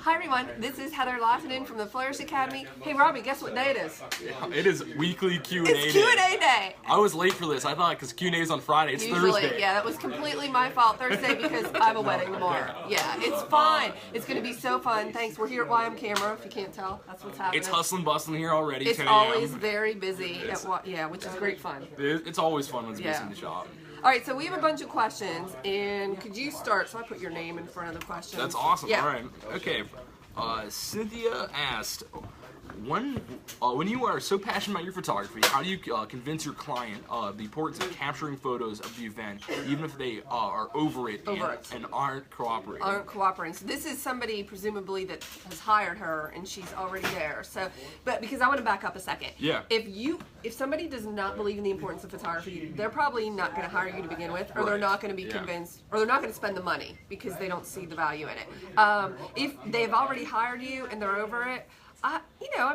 Hi everyone, this is Heather Lofton from the Flourish.Academy. Hey Robby, guess what day it is? Yeah, it is weekly Q&A It's Q&A day. I was late for this. I thought because Q&A is on Friday, it's Usually, Thursday. yeah, that was completely my fault. Thursday because I have a wedding tomorrow. Yeah, it's fine. It's going to be so fun. Thanks. We're here at YM Camera, if you can't tell. That's what's happening. It's hustling, bustling here already. It's always very busy, yeah, which is great fun. It's always fun when it's busy in the shop. All right, so we have a bunch of questions, and could you start? So I put your name in front of the questions. That's awesome. Yeah. All right. Okay. Cynthia asked, when you are so passionate about your photography, how do you convince your client the importance of capturing photos of the event, even if they are over it and aren't cooperating? So this is somebody presumably that has hired her and she's already there. So, but because I want to back up a second. Yeah. If somebody does not believe in the importance of photography, they're probably not going to hire you to begin with, or they're not going to be convinced, or they're not going to spend the money because they don't see the value in it. If they've already hired you and they're over it, I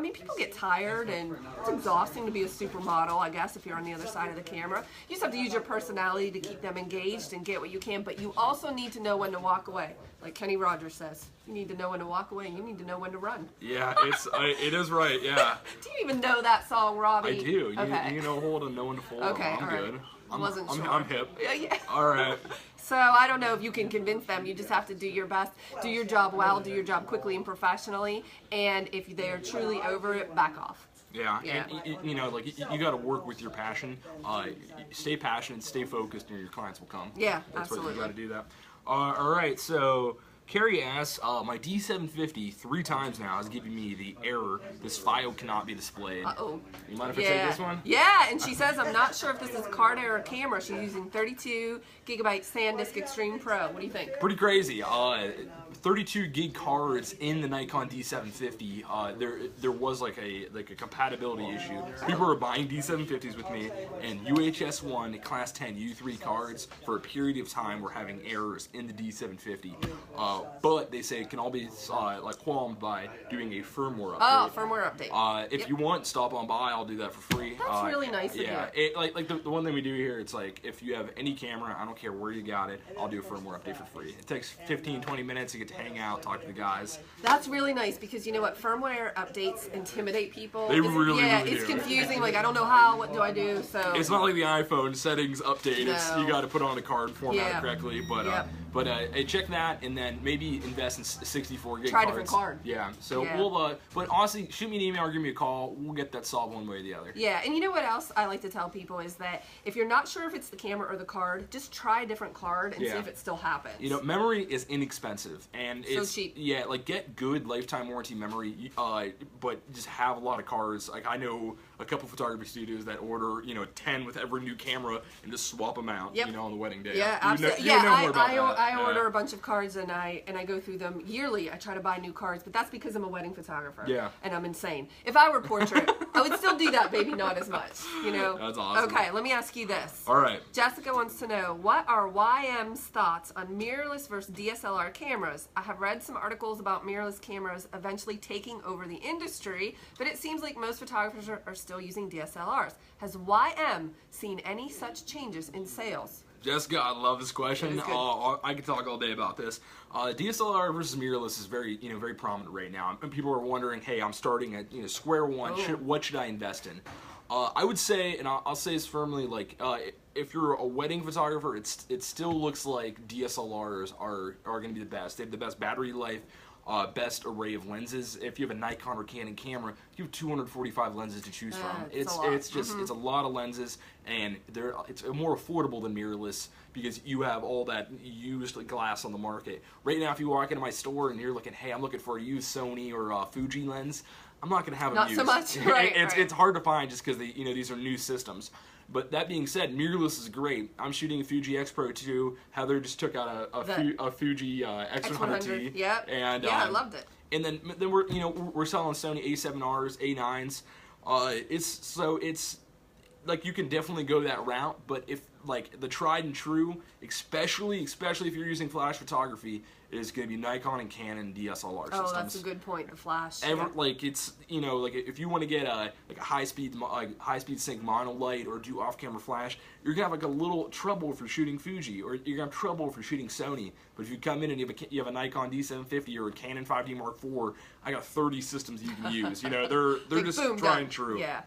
mean, people get tired and it's exhausting to be a supermodel, I guess, if you're on the other side of the camera. You just have to use your personality to keep them engaged and get what you can, but you also need to know when to walk away. Like Kenny Rogers says, you need to know when to walk away and you need to know when to run. Yeah, it is right, yeah. Do you even know that song, Robby? I do. Okay. You know hold and know when to fold. Okay, I'm good. Sure. I'm hip. Yeah. All right. So I don't know if you can convince them. You just have to do your best, do your job well, do your job quickly and professionally, and if they are truly over it, back off. Yeah. And you know, like you got to work with your passion. Stay passionate, stay focused, and your clients will come. Yeah, That's absolutely. what you got to do that. All right, so Carrie asks, my D750 3 times now is giving me the error. This file cannot be displayed. Uh-oh. You mind if I take this one? Yeah, and she says, I'm not sure if this is card error or camera. She's using 32 gigabyte SanDisk Extreme Pro. What do you think? Pretty crazy. 32 gig cards in the Nikon D750. There was like a compatibility issue. People were buying D750s with me, and UHS-1 Class 10 U3 cards for a period of time were having errors in the D750. But they say it can all be like qualmed by doing a firmware update. Oh, firmware update. If you want, stop on by. I'll do that for free. That's really nice of you. Yeah, like the one thing we do here, it's like if you have any camera, I don't care where you got it, I'll do a firmware update for free. It takes 15-20 minutes to get to hang out, talk to the guys. That's really nice because you know what, firmware updates intimidate people. They really it's confusing. Like I don't know how. What do I do? So it's not like the iPhone settings update. No. It's you got to put on a card, format it correctly. But check that and then maybe invest in 64 gig Try cards. a different card. Yeah. So we'll. But honestly, shoot me an email or give me a call. We'll get that solved one way or the other. Yeah, and you know what else I like to tell people is that if you're not sure if it's the camera or the card, just try a different card and see if it still happens. You know, memory is inexpensive and it's so cheap. Yeah, like get good lifetime warranty memory, but just have a lot of cards. Like I know a couple photography studios that order 10 with every new camera and just swap them out. You know, on the wedding day. Yeah, absolutely. You know more about that. I order a bunch of cards and I go through them yearly. I try to buy new cards, but that's because I'm a wedding photographer. Yeah. And I'm insane. If I were portrait, I would still do that, baby, not as much. You know. That's awesome. Okay, let me ask you this. All right. Jessica wants to know, what are YM's thoughts on mirrorless versus DSLR cameras? I have read some articles about mirrorless cameras eventually taking over the industry, but it seems like most photographers are still using DSLRs. Has YM seen any such changes in sales? Jessica, I love this question. I could talk all day about this. DSLR versus mirrorless is very prominent right now. And people are wondering, hey, I'm starting at square one. What should I invest in? I would say, and I'll say this firmly, like if you're a wedding photographer, it still looks like DSLRs are going to be the best. They have the best battery life. Best array of lenses. If you have a Nikon or Canon camera, you have 245 lenses to choose from. It's a lot of lenses, and it's more affordable than mirrorless because you have all that used glass on the market. Right now, if you walk into my store and you're looking, hey, I'm looking for a used Sony or Fuji lens, I'm not going to have them used. Not so much, right? It's hard to find just because these are new systems. But that being said, mirrorless is great. I'm shooting a Fuji X Pro 2. Heather just took out a Fuji X100T. Yep. And I loved it. And then we're selling Sony A7Rs, A9s. It's like you can definitely go that route. But if like the tried and true, especially if you're using flash photography, is going to be Nikon and Canon DSLR systems. Oh, that's a good point. The flash. Like it's, you know, like if you want to get a high speed sync monolight or do off camera flash, you're gonna have like a little trouble if you're shooting Fuji, or you're gonna have trouble if you're shooting Sony. But if you come in and you have a Nikon D750 or a Canon 5D Mark IV, I got 30 systems you can use. You know, they're just tried and true. Yeah.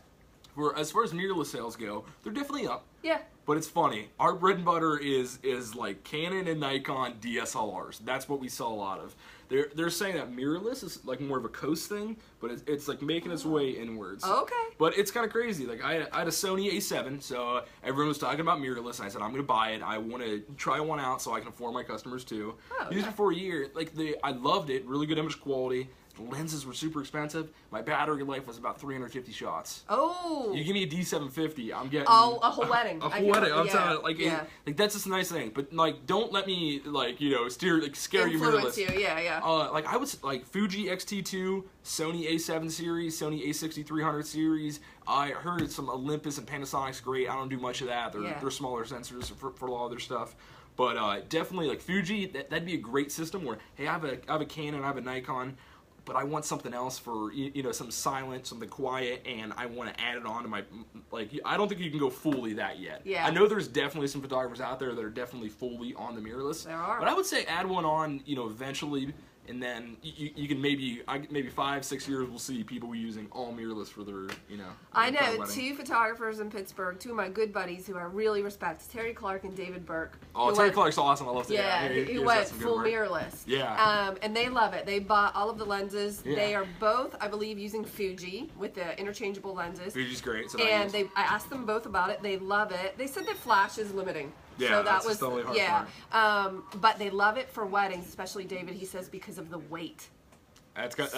As far as mirrorless sales go, they're definitely up. Yeah. But it's funny. Our bread and butter is like Canon and Nikon DSLRs. That's what we sell a lot of. They're saying that mirrorless is like more of a coast thing, but it's like making its way inwards. Okay. But it's kind of crazy. Like I had a Sony A7, so everyone was talking about mirrorless, and I said I'm gonna buy it. I want to try one out so I can inform my customers too. Oh, okay. Used it for a year. Like I loved it. Really good image quality. The lenses were super expensive. My battery life was about 350 shots. Oh. You give me a D750, I'm getting... Oh, a whole wedding. A whole wedding. I'm telling you, like, yeah. like, that's just a nice thing. But, like, don't let me, like, you know, scare you Influence mirrorless. you, yeah. Like, I was, like, Fuji X-T2, Sony A7 series, Sony A6300 series. I heard some Olympus and Panasonic's great. I don't do much of that. They're smaller sensors for a lot of their stuff. But definitely, like, Fuji, that'd be a great system where, hey, I have a Canon, I have a Nikon, but I want something else for, you know, something silent, something quiet, and I want to add it on to my, like, I don't think you can go fully that yet. Yeah. I know there's definitely some photographers out there that are definitely fully on the mirrorless. There are. But I would say add one on, you know, eventually, and then you can maybe 5-6 years we'll see people using all mirrorless for their, you know. I know two photographers in Pittsburgh, two of my good buddies who I really respect, Terry Clark and David Burke. Oh, Terry Clark's awesome. I love to he went full mirrorless. Yeah. And they love it. They bought all of the lenses. Yeah. They are both, I believe, using Fuji with the interchangeable lenses. Fuji's great. So and I asked them both about it. They love it. They said that flash is limiting. Yeah, so that that's was the only hard part. But they love it for weddings, especially David. He says because of the weight. That's a big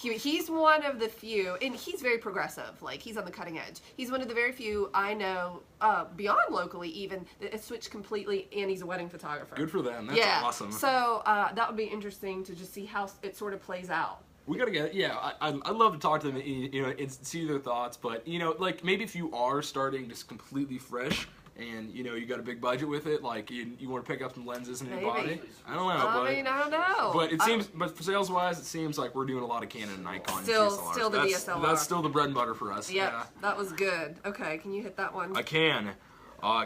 deal. He's one of the few, and he's very progressive. Like, he's on the cutting edge. He's one of the very few I know, beyond locally even, that has switched completely, and he's a wedding photographer. Good for them. That's awesome. So that would be interesting to just see how it sort of plays out. We gotta get, I'd love to talk to them, you know, and see their thoughts, but, you know, like, maybe if you are starting just completely fresh, and, you know, you got a big budget with it, like, you want to pick up some lenses in your body. I don't know, I don't know. But it seems, but for sales-wise, it seems like we're doing a lot of Canon and Nikon and DSLRs. Still the DSLR. That's still the bread and butter for us. Yep, that was good. Okay, can you hit that one? I can.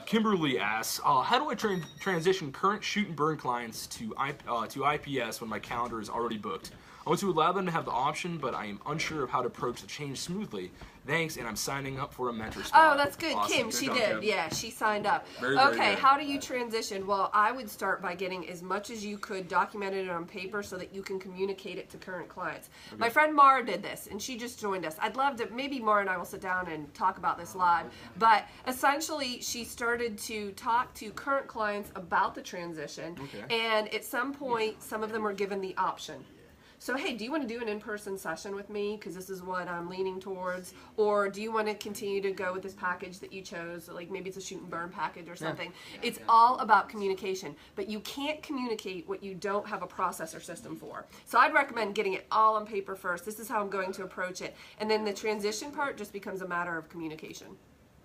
Kimberly asks, how do I transition current shoot and burn clients to IPS when my calendar is already booked? I want to allow them to have the option, but I am unsure of how to approach the change smoothly. Thanks, and I'm signing up for a mentor spot. Oh, that's good. Awesome. Kim, she did. Kim. Yeah, she signed up. Very okay, good. How do you transition? Well, I would start by getting as much as you could documented on paper so that you can communicate it to current clients. Okay. My friend Mara did this, and she just joined us. I'd love to, maybe Mara and I will sit down and talk about this live, but essentially she started to talk to current clients about the transition, and at some point, some of them were given the option. So, hey, do you want to do an in-person session with me because this is what I'm leaning towards? Or do you want to continue to go with this package that you chose? Like maybe it's a shoot and burn package or something. Yeah. It's all about communication. But you can't communicate what you don't have a process or system for. So I'd recommend getting it all on paper first. This is how I'm going to approach it. And then the transition part just becomes a matter of communication.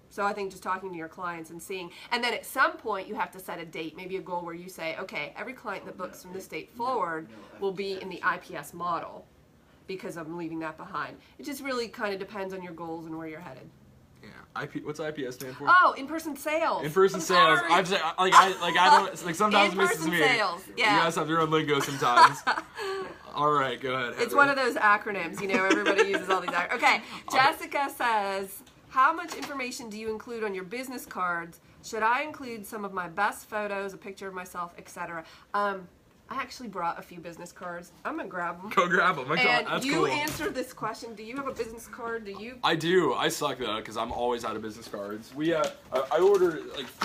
So I think just talking to your clients and seeing, and then at some point you have to set a date, maybe a goal where you say, okay, every client that books from this date forward will be in the IPS model because I'm leaving that behind. It just really kind of depends on your goals and where you're headed. Yeah, what's IPS stand for? Oh, in-person sales. In-person sales. I'm saying, I don't, like sometimes it misses me. In-person sales, yeah. You guys have your own lingo sometimes. All right, go ahead, Heather. It's one of those acronyms, you know, everybody uses all these acronyms. Okay, Jessica says, how much information do you include on your business cards? Should I include some of my best photos, a picture of myself, etc.? I actually brought a few business cards. I'm going to grab them. Go grab them. And that's you cool. answered this question. Do you have a business card? Do you? I do. I suck though because I'm always out of business cards. I order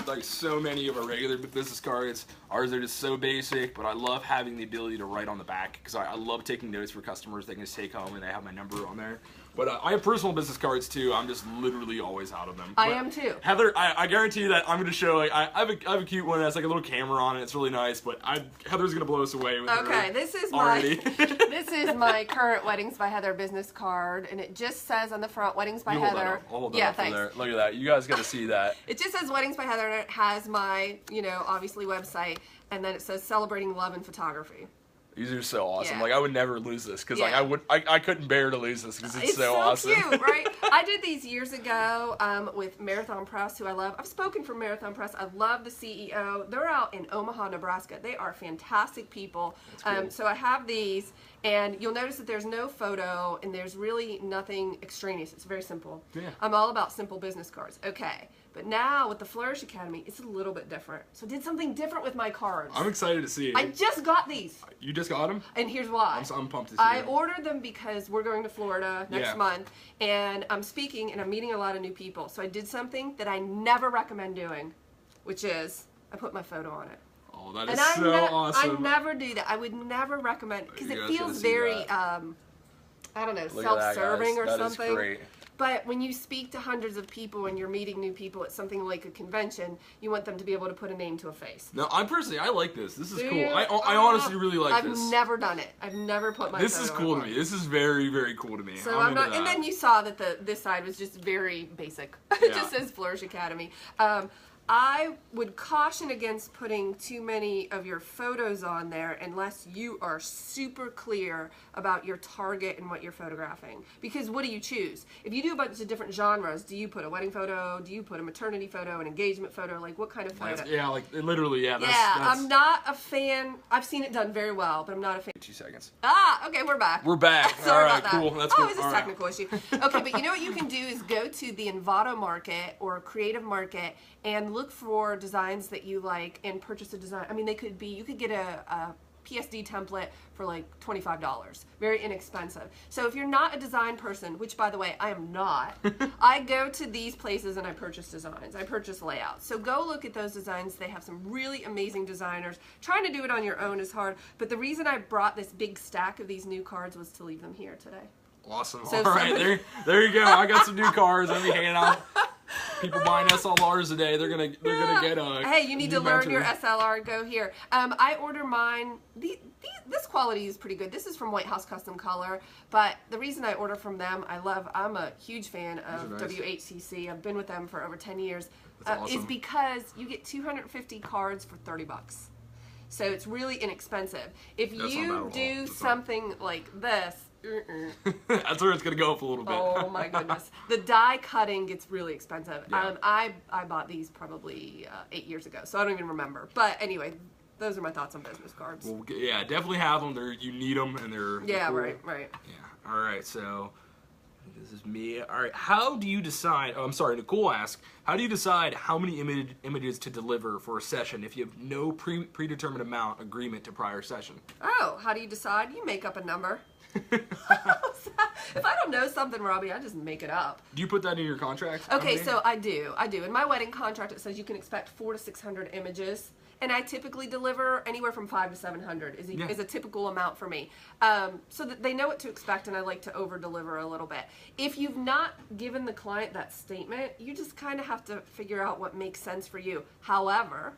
like so many of our regular business cards. Ours are just so basic, but I love having the ability to write on the back because I love taking notes for customers. They can just take home and they have my number on there. But I have personal business cards too. I'm just literally always out of them. I am too. Heather, I guarantee you that I'm going to show, like, I have a cute one that has like a little camera on it. It's really nice, but Heather's going to blow blow us away with Okay, her this is already. this is my current Weddings by Heather business card, and it just says on the front Weddings by You hold that Heather. up. I'll hold that Yeah, up for thanks. there. Look at that. You guys got to see that. It just says Weddings by Heather, and it has my, you know, obviously website, and then it says Celebrating Love and Photography. These are so awesome. Yeah. Like, I would never lose this because Yeah. like I couldn't bear to lose this because it's so awesome. Cute, right? I did these years ago with Marathon Press, who I love. I've spoken for Marathon Press. I love the CEO. They're out in Omaha, Nebraska. They are fantastic people. Cool. So I have these, and you'll notice that there's no photo and there's really nothing extraneous. It's very simple. Yeah. I'm all about simple business cards. Okay. But now with the Flourish.Academy, it's a little bit different. So I did something different with my cards. I'm excited to see it. I just got these. You just got them? And here's why. I'm pumped to see I them. ordered them because we're going to Florida next Yeah. month, and I'm speaking and I'm meeting a lot of new people. So I did something that I never recommend doing, which is I put my photo on it. Oh, that And is so awesome. I never do that. I would never recommend, because You it guys gotta feels see very, that. I don't know, Look at that, self-serving guys. or That something. is great. But when you speak to hundreds of people and you're meeting new people at something like a convention, you want them to be able to put a name to a face. No, I like this. This is Do cool. you? I honestly really like this. I've never done it. I've never put my This photo is on cool to one. me. This is very, very cool to me. So I'm I'm not, into and that. then you saw that this side was just very basic. It Yeah. just says Flourish.Academy. I would caution against putting too many of your photos on there unless you are super clear about your target and what you're photographing. Because what do you choose? If you do a bunch of different genres, do you put a wedding photo? Do you put a maternity photo, an engagement photo? Like, what kind of photo? Yeah, like literally, yeah. That's, Yeah, that's... I'm not a fan. I've seen it done very well, but I'm not a fan. 2 seconds. Okay, we're back. We're back. Sorry All right, about that. cool. That's oh, cool. it was a All right. technical issue. Okay, but you know what you can do is go to the Envato Market or Creative Market and look for designs that you like and purchase a design. I mean, they could be, you could get a PSD template for like $25. Very inexpensive. So if you're not a design person, which by the way, I am not, I go to these places and I purchase designs. I purchase layouts. So go look at those designs. They have some really amazing designers. Trying to do it on your own is hard, but the reason I brought this big stack of these new cards was to leave them here today. Awesome. So All right, there you go. I got some new cars. I'm handing out. People buying SLRs today, they're gonna get a. Hey, you need to learn mentor. your SLR. Go here. I order mine. This quality is pretty good. This is from White House Custom Color, but the reason I order from them, I'm a huge fan of These are nice. WHCC. I've been with them for over 10 years. That's awesome. Is because you get 250 cards for $30. So it's really inexpensive. If That's not bad you at all. do That's not- something like this. That's where it's gonna go up a little bit. Oh my goodness. The die cutting gets really expensive. Yeah. I bought these probably 8 years ago, so I don't even remember. But anyway, those are my thoughts on business cards. Well, yeah, definitely have them. You need them, and they're Yeah, cool. right. Yeah. All right. So this is me. All right. How do you decide? Oh, I'm sorry. Nicole asked, how do you decide how many images to deliver for a session if you have no predetermined amount agreement to prior session? Oh, how do you decide? You make up a number. If I don't know something, Robbie, I just make it up. Do you put that in your contract? Okay, Emily? so I do. In my wedding contract, it says you can expect 400 to 600 images, and I typically deliver anywhere from 500 to 700 is a typical amount for me. So that they know what to expect, and I like to over-deliver a little bit. If you've not given the client that statement, you just kind of have to figure out what makes sense for you. However,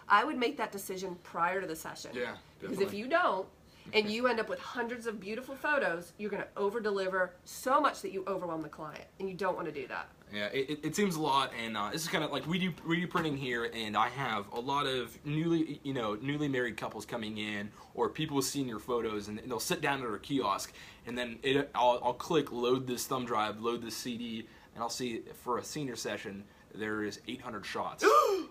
I would make that decision prior to the session. Yeah, Because definitely. if you don't, and you end up with hundreds of beautiful photos, you're going to over-deliver so much that you overwhelm the client, and you don't want to do that. Yeah, it seems a lot, and this is kind of like we do printing here, and I have a lot of newly married couples coming in, or people with senior photos, and they'll sit down at our kiosk, and then I'll click load this thumb drive, load this CD, and I'll see for a senior session there is 800 shots.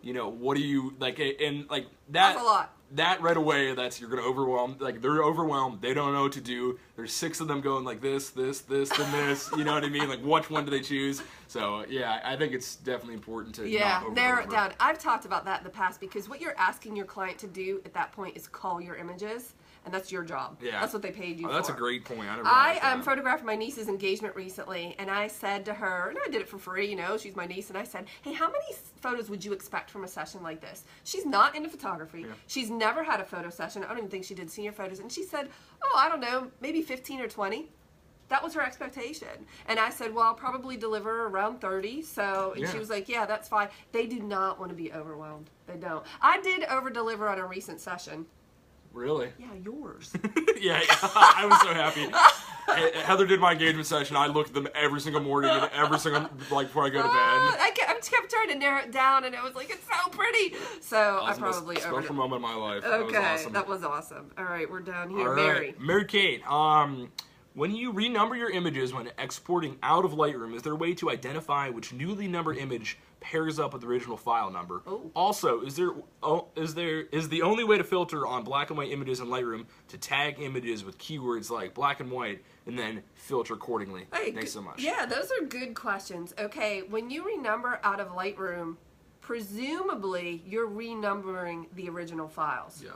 What do you like? And like that. That's a lot. That right away, you're gonna overwhelm. Like they're overwhelmed. They don't know what to do. There's 6 of them going like this, and this. You know what I mean? Like which one do they choose? So yeah, I think it's definitely important to not narrow it over-deliver. down. I've talked about that in the past because what you're asking your client to do at that point is call your images, and that's your job. Yeah, that's what they paid you for. That's a great point. I never I realized that. photographed my niece's engagement recently, and I said to her, and I did it for free, she's my niece, and I said, hey, how many photos would you expect from a session like this? She's not into photography. Yeah. She's never had a photo session. I don't even think she did senior photos, and she said, oh, I don't know, maybe 15 or 20. That was her expectation. And I said, well, I'll probably deliver around 30. So, and she was like, yeah, that's fine. They do not want to be overwhelmed. They don't. I did over-deliver on a recent session. Really? Yeah, yours. Yeah, I was so happy. Heather did my engagement session. I looked at them every single morning and every single, like, before I go to bed. I kept trying to narrow it down, and it was like, it's so pretty. So I probably the most special moment of my life. Okay, that was awesome. All right, we're down here. All right. Mary Kate, when you renumber your images when exporting out of Lightroom, is there a way to identify which newly numbered image pairs up with the original file number? Oh. Also, is the only way to filter on black and white images in Lightroom to tag images with keywords like black and white and then filter accordingly? Hey, thanks so much. Yeah, those are good questions. Okay, when you renumber out of Lightroom, presumably you're renumbering the original files. Yeah.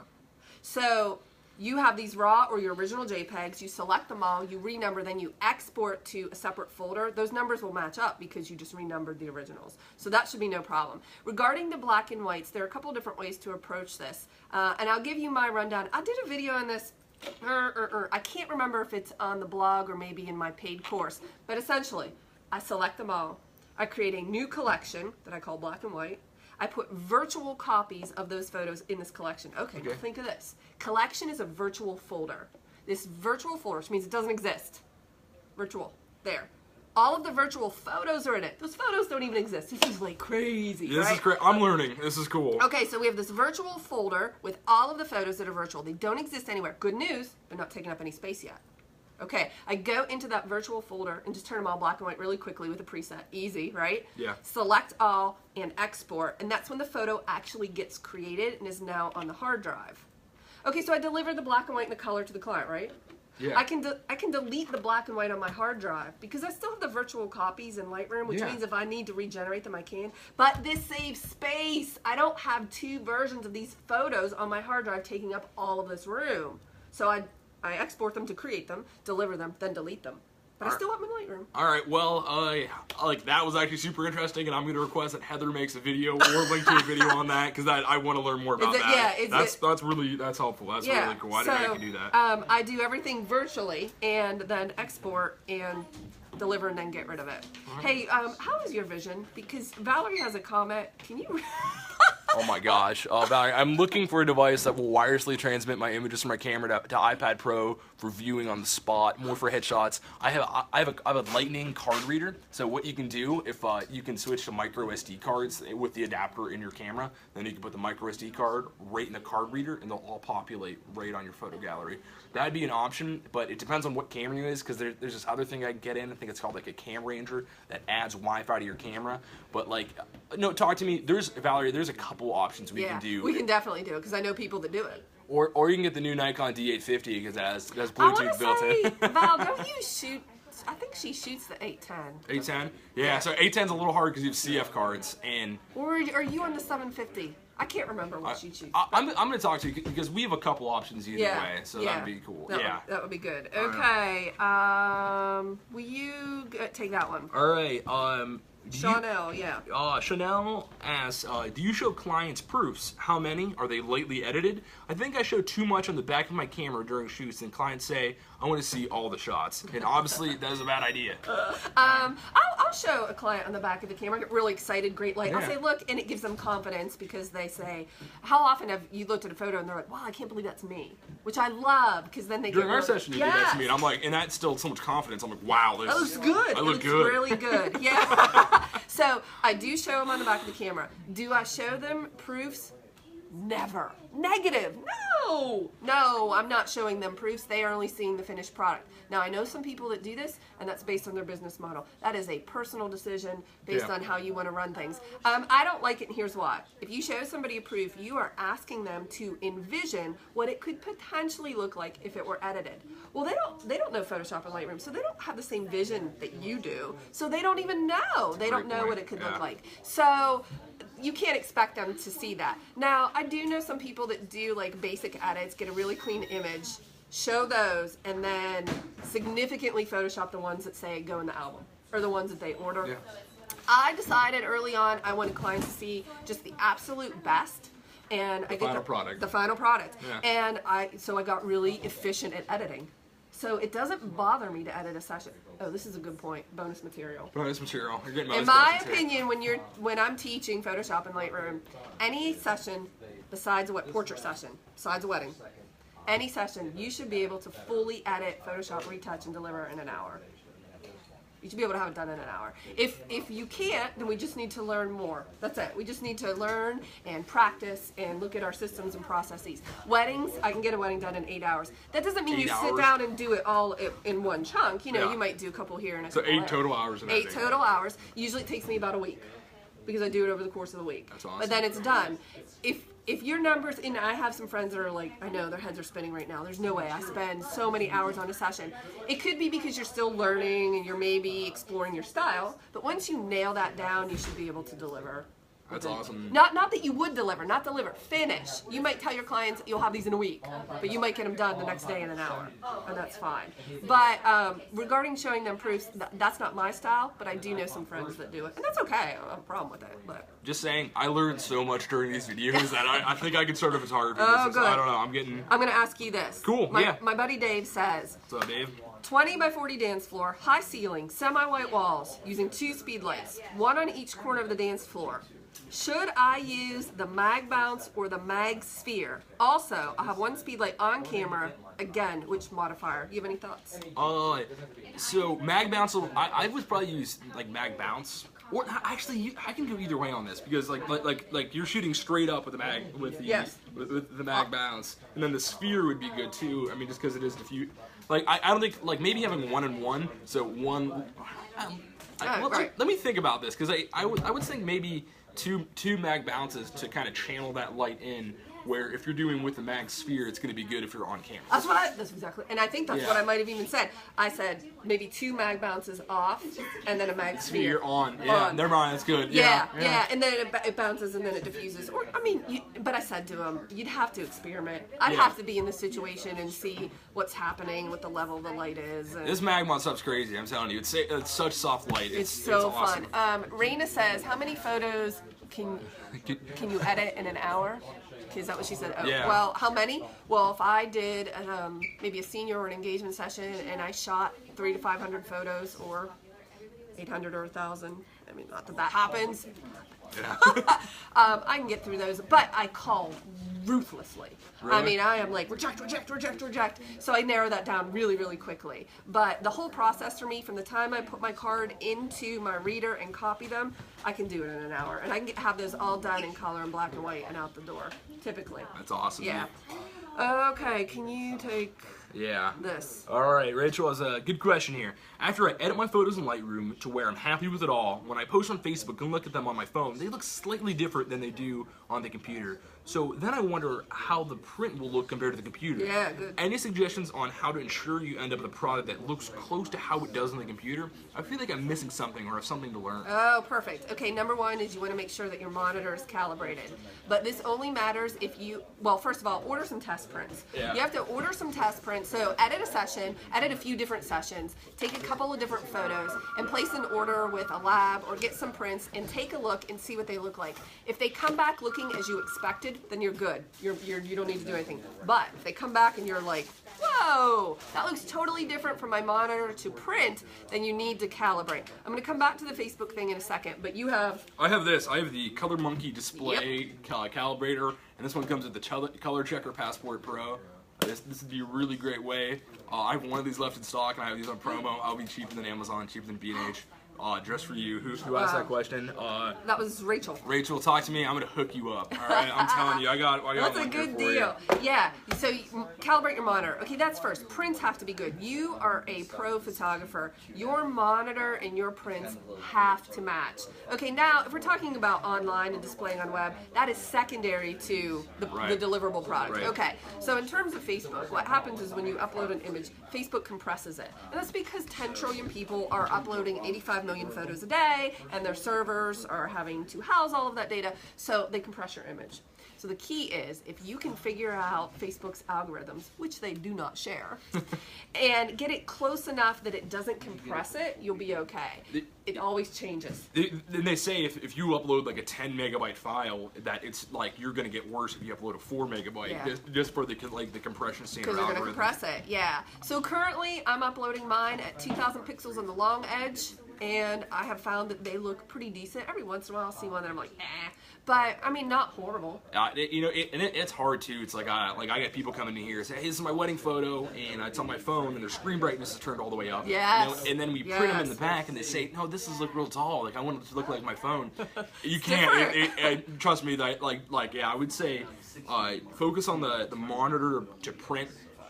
So you have these raw or your original JPEGs, you select them all, you renumber, then you export to a separate folder. Those numbers will match up because you just renumbered the originals. So that should be no problem. Regarding the black and whites, there are a couple different ways to approach this. And I'll give you my rundown. I did a video on this. I can't remember if it's on the blog or maybe in my paid course. But essentially, I select them all. I create a new collection that I call black and white. I put virtual copies of those photos in this collection. Okay, now think of this. Collection is a virtual folder. This virtual folder, which means it doesn't exist. Virtual. There. All of the virtual photos are in it. Those photos don't even exist. This is like crazy, This is great. I'm learning. This is cool. Okay, so we have this virtual folder with all of the photos that are virtual. They don't exist anywhere. Good news, they're not taking up any space yet. Okay, I go into that virtual folder and just turn them all black and white really quickly with a preset. Easy, right? Yeah. Select all and export, and that's when the photo actually gets created and is now on the hard drive. Okay, so I deliver the black and white and the color to the client, right? Yeah. I can delete the black and white on my hard drive because I still have the virtual copies in Lightroom, which means if I need to regenerate them, I can. But this saves space. I don't have two versions of these photos on my hard drive taking up all of this room. So I export them to create them, deliver them, then delete them. But I still have them in Lightroom. All right, well, like that was actually super interesting, and I'm going to request that Heather makes a video or link to a video on that because I want to learn more about that. Yeah, that's helpful. That's really cool. I didn't know you could do that. I do everything virtually and then export and deliver and then get rid of it. Right. Hey, how is your vision? Because Valerie has a comment. Can you? Oh my gosh, Valerie, I'm looking for a device that will wirelessly transmit my images from my camera to iPad Pro for viewing on the spot, more for headshots. I have a Lightning card reader, so what you can do, if you can switch to micro SD cards with the adapter in your camera, then you can put the micro SD card right in the card reader and they'll all populate right on your photo gallery. That'd be an option, but it depends on what camera you use, because there's this other thing I can get in, I think it's called like a Cam Ranger, that adds Wi-Fi to your camera. But like, no, talk to me, Valerie, there's a couple options we can do. We can definitely do it, because I know people that do it. Or you can get the new Nikon D850, because it has Bluetooth built in. Val, don't you shoot, I think she shoots the 810. 810? Yeah, so 810's a little hard because you have CF cards. Or are you on the 750? I can't remember what she shoots. I'm going to talk to you because we have a couple options either way, so that would be cool. That would be good. Okay, will you take that one? All right. Chanel, Chanel asks, do you show clients proofs? How many? Are they lightly edited? I think I show too much on the back of my camera during shoots, and clients say, I want to see all the shots. And obviously, that is a bad idea. I'll show a client on the back of the camera, get really excited, great light. Yeah. I'll say, look, and it gives them confidence because they say, how often have you looked at a photo and they're like, wow, I can't believe that's me? Which I love, because then they During get our session, you did that to me, and I'm like, and that's still so much confidence. I'm like, wow, that looks good. I look good. Really good. Yeah. So I do show them on the back of the camera. Do I show them proofs? Never. Negative. No, I'm not showing them proofs. They are only seeing the finished product. Now, I know some people that do this, and that's based on their business model. That is a personal decision based on how you want to run things. I don't like it, and here's why. If you show somebody a proof, you are asking them to envision what it could potentially look like if it were edited. Well, they don't know Photoshop and Lightroom, so they don't have the same vision that you do. So they don't even know. They don't know what it could look like. So you can't expect them to see that. Now, I do know some people that do like basic edits, get a really clean image, show those, and then significantly Photoshop the ones that say go in the album, or the ones that they order. Yeah. I decided early on I wanted clients to see just the absolute best, and I get the final product. Yeah. And so I got really efficient at editing. So it doesn't bother me to edit a session. Oh, this is a good point. Bonus material. Bonus material. You're getting bonus In my opinion, when I'm teaching Photoshop and Lightroom, any session besides a portrait session, besides a wedding, any session, you should be able to fully edit, Photoshop, retouch, and deliver in an hour. You should be able to have it done in an hour. If you can't, then we just need to learn more. That's it. We just need to learn and practice and look at our systems and processes. Weddings, I can get a wedding done in 8 hours. That doesn't mean you sit down and do it all in one chunk. You know, you might do a couple here and a couple there. So 8 total hours. 8 total hours. Usually it takes me about a week because I do it over the course of the week. That's awesome. But then it's done. If your numbers, and I have some friends that are like, I know their heads are spinning right now. There's no way I spend so many hours on a session. It could be because you're still learning and you're maybe exploring your style, but once you nail that down, you should be able to deliver. That's awesome. Not that you would deliver, not deliver, finish. You might tell your clients you'll have these in a week, but you might get them done the next day in an hour, and that's fine. But regarding showing them proofs, that's not my style, but I do know some friends that do it, and that's okay. I don't have a problem with it. But just saying, I learned so much during these videos that I think I could start a photography business. Good. I don't know. I'm gonna ask you this. Cool. My buddy Dave says. What's up, Dave? 20 by 40 dance floor, high ceiling, semi-white walls, using 2 speed lights, 1 on each corner of the dance floor. Should I use the Magbounce or the Magsphere? Also, I have 1 speed light on camera. Again, which modifier? You have any thoughts? So Magbounce, I would probably use like Magbounce. Or actually, I can go either way on this because like you're shooting straight up with the with the Magbounce, and then the sphere would be good too. I mean, just because it is diffuse. Like I don't think like maybe having 1 and 1. So 1. Let me think about this because I would think maybe two Magbounces to kind of channel that light in. Where if you're doing with the Magsphere, it's going to be good if you're on camera. That's exactly, and I think that's what I might have even said. I said maybe 2 Magbounces off, and then a Magsphere on. Yeah, never mind, that's good. Yeah, and then it bounces and then it diffuses. Or I mean, but I said to him, you'd have to experiment. I'd have to be in the situation and see what's happening, what the level of the light is. And this Magmod stuff's crazy. I'm telling you, it's such soft light. It's so awesome. fun. Raina says, how many photos can you edit in an hour? Is that what she said? Oh, yeah. Well, how many? Well, if I did maybe a senior or an engagement session and I shot 300 to 500 photos or 800 or 1,000, I mean, not that that happens. Yeah. I can get through those, but I call ruthlessly. Really? I mean, I am like, reject, reject, reject, reject. So I narrow that down really, really quickly. But the whole process for me, from the time I put my card into my reader and copy them, I can do it in an hour. And I can have those all done in color and black and white and out the door, typically. That's awesome. Yeah. Okay, can you take this? All right, Rachel has a good question here. After I edit my photos in Lightroom to where I'm happy with it all, when I post on Facebook and look at them on my phone, they look slightly different than they do on the computer. So then I wonder how the print will look compared to the computer. Yeah, good. Any suggestions on how to ensure you end up with a product that looks close to how it does on the computer? I feel like I'm missing something or have something to learn. Oh, perfect. Okay, number 1 is you want to make sure that your monitor is calibrated. But this only matters if you, well, first of all, order some test prints. Yeah. You have to order some test prints. So edit a session, edit a few different sessions, take a couple of different photos, and place an order with a lab or get some prints and take a look and see what they look like. If they come back looking as you expected, then you're good. You don't need to do anything. But if they come back and you're like, whoa, that looks totally different from my monitor to print, then you need to calibrate. I'm going to come back to the Facebook thing in a second, but you have... I have this. I have the Color Monkey display calibrator, and this one comes with the Color Checker Passport Pro. This would be a really great way. I have one of these left in stock, and I have these on promo. I'll be cheaper than Amazon, cheaper than B&H. Just for you. Who asked that question? That was Rachel. Rachel, talk to me. I'm going to hook you up. All right? I'm telling you, I got That's a good deal. Yeah. So you calibrate your monitor. Okay, that's first. Prints have to be good. You are a pro photographer. Your monitor and your prints have to match. Okay, now if we're talking about online and displaying on web, that is secondary to the deliverable product. Right. Okay. So in terms of Facebook, what happens is when you upload an image, Facebook compresses it. And that's because 10 trillion people are uploading 85 million photos a day, and their servers are having to house all of that data, so they compress your image. So the key is, if you can figure out Facebook's algorithms, which they do not share, and get it close enough that it doesn't compress it, you'll be okay. It always changes. Then they say if you upload like a 10 megabyte file, that it's like you're going to get worse if you upload a 4 megabyte, just for the compression standard algorithm. Because they're going to compress it, yeah. So currently, I'm uploading mine at 2,000 pixels on the long edge, and I have found that they look pretty decent. Every once in a while I'll see one that I'm like, eh. but I mean, not horrible. You know, it's hard too. It's like I get people coming in here and say, hey, this is my wedding photo, and it's on my phone, and their screen brightness is turned all the way up. Yes. You know, and then we print them in the back, and they say, no, this is look real tall. Like I want it to look like my phone. You can't. Trust me, that I would say, focus on the monitor to print.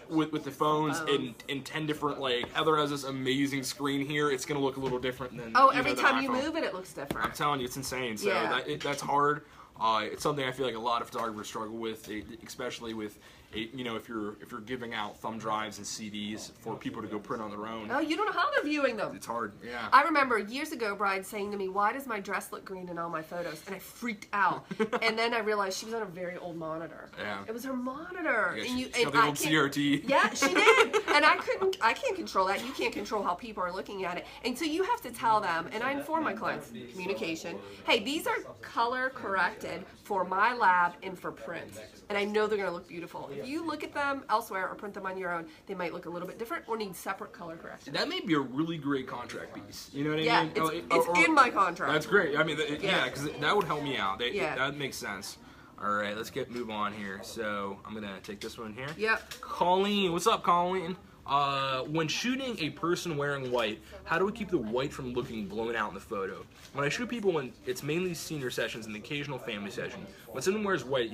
With the phones in 10 different, like, Heather has this amazing screen here. It's going to look a little different than every time you move it, it looks different. I'm telling you, it's insane. So that's hard. It's something I feel like a lot of photographers struggle with, especially with, you know, if you're giving out thumb drives and CDs for people to go print on their own. Oh, you don't know how they're viewing them. It's hard, yeah. I remember years ago, Brian saying to me, why does my dress look green in all my photos? And I freaked out. And then I realized she was on a very old monitor. Yeah. It was her monitor. Yeah, and she got the old CRT. Yeah, she did. And I can't control that. You can't control how people are looking at it. And so you have to tell them, and I inform my clients, communication, hey, these are color corrected for my lab and for print. And I know they're going to look beautiful. If you look at them elsewhere or print them on your own, they might look a little bit different or need separate color correction. That may be a really great contract piece. You know what I mean? Yeah, it's in my contract. That's great. I mean, because that would help me out. That makes sense. All right, let's move on here. So I'm going to take this one here. Yep. Colleen, what's up, Colleen? When shooting a person wearing white, how do we keep the white from looking blown out in the photo? When I shoot people, when it's mainly senior sessions and the occasional family session, when someone wears white,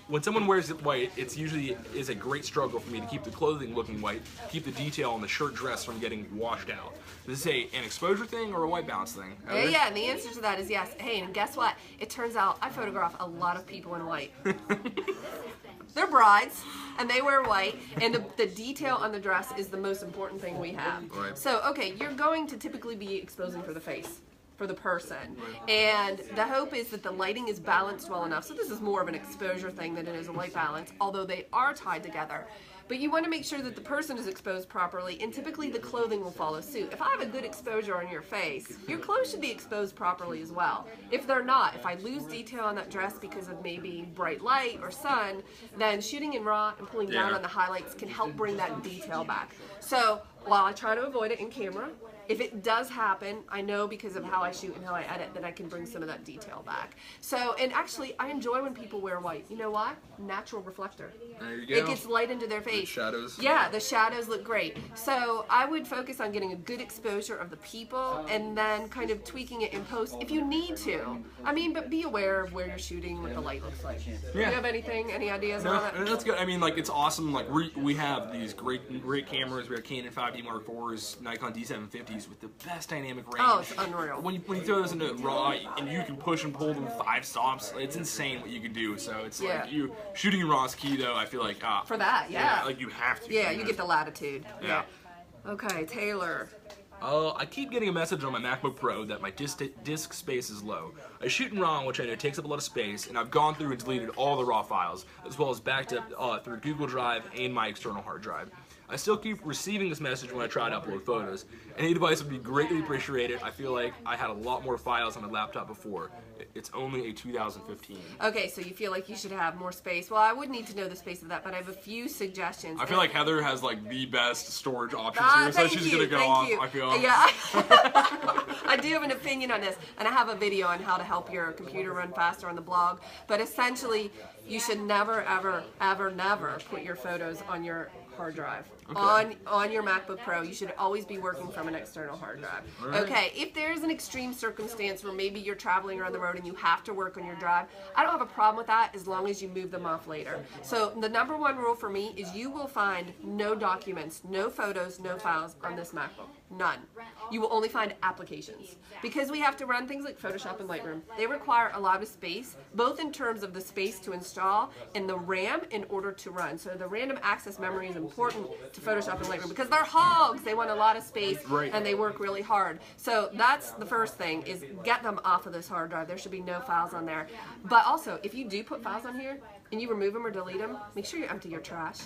when someone wears white, it's usually is a great struggle for me to keep the clothing looking white, keep the detail on the shirt dress from getting washed out. Is this an exposure thing or a white balance thing? Yeah, and the answer to that is yes. Hey, and guess what? It turns out I photograph a lot of people in white. They're brides, and they wear white, and the detail on the dress is the most important thing we have. Right. So, okay, you're going to typically be exposing for the face, for the person, and the hope is that the lighting is balanced well enough. So this is more of an exposure thing than it is a white balance, although they are tied together. But you want to make sure that the person is exposed properly, and typically the clothing will follow suit. If I have a good exposure on your face, your clothes should be exposed properly as well. If they're not, if I lose detail on that dress because of maybe bright light or sun, then shooting in RAW and pulling down on the highlights can help bring that detail back. So while I try to avoid it in camera, if it does happen, I know because of how I shoot and how I edit that I can bring some of that detail back. So, and actually, I enjoy when people wear white. You know why? Natural reflector. There you go. It gets light into their face. The shadows. Yeah, the shadows look great. So I would focus on getting a good exposure of the people and then kind of tweaking it in post if you need to. I mean, but be aware of where you're shooting, what the light looks like. Yeah. Do you have any ideas on that? That's good. I mean, like, it's awesome. Like, we have these great cameras. We have Canon 5D Mark IVs, Nikon D750s with the best dynamic range. Oh, it's unreal. When you throw this into RAW and you can push and pull them 5 stops, it's insane what you can do. So it's like shooting in RAW is key, though. I feel like for that, like you have to. Yeah, you get the latitude. Yeah. Okay, Taylor. I keep getting a message on my Macbook Pro that my disk space is low. I shoot in RAW, which I know takes up a lot of space, and I've gone through and deleted all the RAW files, as well as backed up through Google Drive and my external hard drive. I still keep receiving this message when I try to upload photos. Any advice would be greatly appreciated. I feel like I had a lot more files on my laptop before. It's only a 2015. Okay, so you feel like you should have more space. Well, I would need to know the space of that, but I have a few suggestions. I feel like Heather has like the best storage options here, so she's gonna go off. I feel. Yeah, I do have an opinion on this, and I have a video on how to help your computer run faster on the blog. But essentially, you should never, ever, ever, never put your photos on your hard drive. Okay. On your MacBook Pro, you should always be working from an external hard drive. Right. Okay, if there's an extreme circumstance where maybe you're traveling around the road and you have to work on your drive, I don't have a problem with that as long as you move them off later. So the number one rule for me is you will find no documents, no photos, no files on this MacBook. None. You will only find applications. Because we have to run things like Photoshop and Lightroom, they require a lot of space, both in terms of the space to install and the RAM in order to run. So the random access memory is important to Photoshop and Lightroom because they're hogs. They want a lot of space and they work really hard. So that's the first thing, is get them off of this hard drive. There should be no files on there. But also, if you do put files on here and you remove them or delete them, make sure you empty your trash,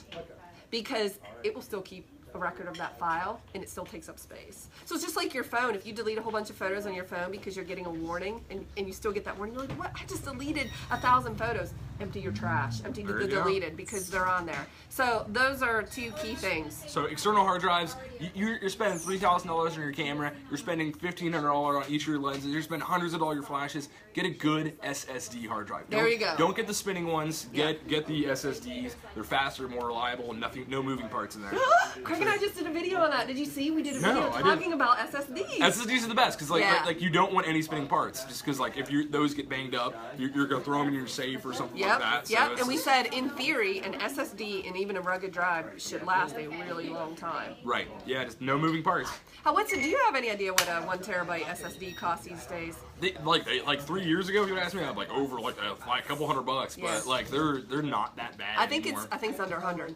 because it will still keep a record of that file, and it still takes up space. So it's just like your phone. If you delete a whole bunch of photos on your phone because you're getting a warning, and you still get that warning, you're like, what? I just deleted 1,000 photos. Empty your trash. Empty the deleted because they're on there. So those are two key things. So external hard drives, you're spending $3,000 on your camera. You're spending $1,500 on each of your lenses. You're spending hundreds of dollars on your flashes. Get a good SSD hard drive. There you go. Don't get the spinning ones. Get the SSDs. They're faster, more reliable, and no moving parts in there. Craig and I just did a video on that. Did you see? We did a video talking about SSDs. SSDs are the best because like you don't want any spinning parts, just because like if those get banged up, you're gonna throw them in your safe or something like that. Yep. And we said in theory an SSD and even a rugged drive should last a really long time. Right. Yeah. Just no moving parts. Do you have any idea what a 1 terabyte SSD costs these days? Like 3 years ago, if you would ask me, I'd like over like a couple $100, but like they're not that bad. I think it's under 100.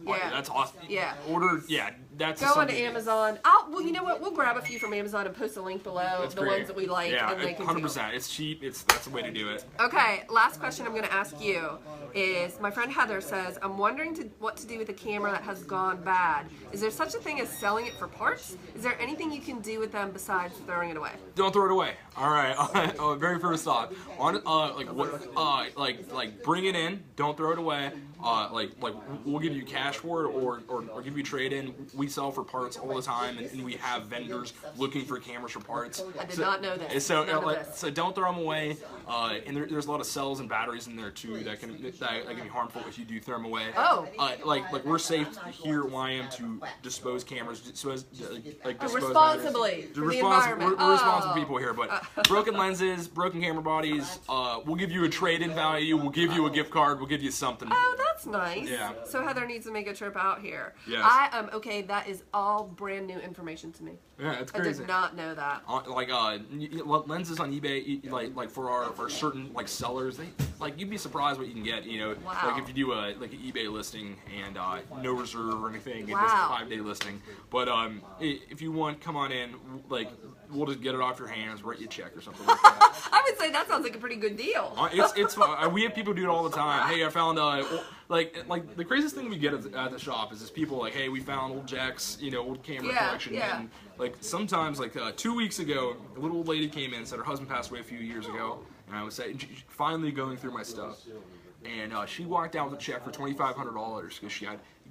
Yeah, that's awesome. Yeah, that's go on to Amazon. Well, you know what? We'll grab a few from Amazon and post a link below. That's the great. Ones that we like. Yeah, and they can 100%. It's cheap. That's the way to do it. Okay, last question I'm going to ask you is, my friend Heather says, I'm wondering what to do with a camera that has gone bad. Is there such a thing as selling it for parts? Is there anything you can do with them besides throwing it away? Don't throw it away. All right. Very first thought. Bring it in. Don't throw it away. We'll give you cash for it or give you trade in. We sell for parts all the time, and we have vendors looking for cameras for parts. I did not know this. So don't throw them away. And there's a lot of cells and batteries in there too that can be harmful if you do throw them away. Oh. We're safe here at YM to dispose cameras, responsibly for the environment. We're responsible people here, but broken lenses, broken camera bodies, we'll give you a trade-in value. We'll give you a gift card. We'll give you something. Oh, that's nice. Yeah. So Heather needs to make a trip out here. Yes. Okay, that is all brand new information to me. Yeah, it's crazy. I did not know that. Lenses on eBay, like for our certain sellers, you'd be surprised what you can get. Wow. Like if you do an eBay listing and no reserve or anything, wow. It's just a 5-day listing. But if you want, come on in. We'll just get it off your hands, write you a check or something like that. I would say that sounds like a pretty good deal. It's fun. We have people do it all the time. Hey, I found the craziest thing we get at the shop is people like, hey, we found old Jack's old camera collection. Yeah. And sometimes 2 weeks ago, a little old lady came in and said her husband passed away a few years ago, and I was finally going through my stuff. And she walked out with a check for $2,500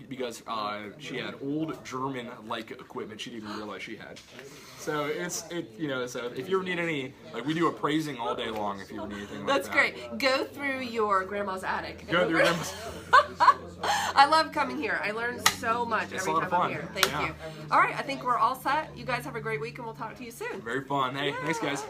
because she had old German Leica equipment she didn't even realize she had. So so if you ever need any, we do appraising all day long if you ever need anything like that. That's great. Go through your grandma's attic. Go through grandma's. I love coming here. I learn so much every time I'm here. Thank you. All right, I think we're all set. You guys have a great week, and we'll talk to you soon. Very fun. Hey, thanks guys.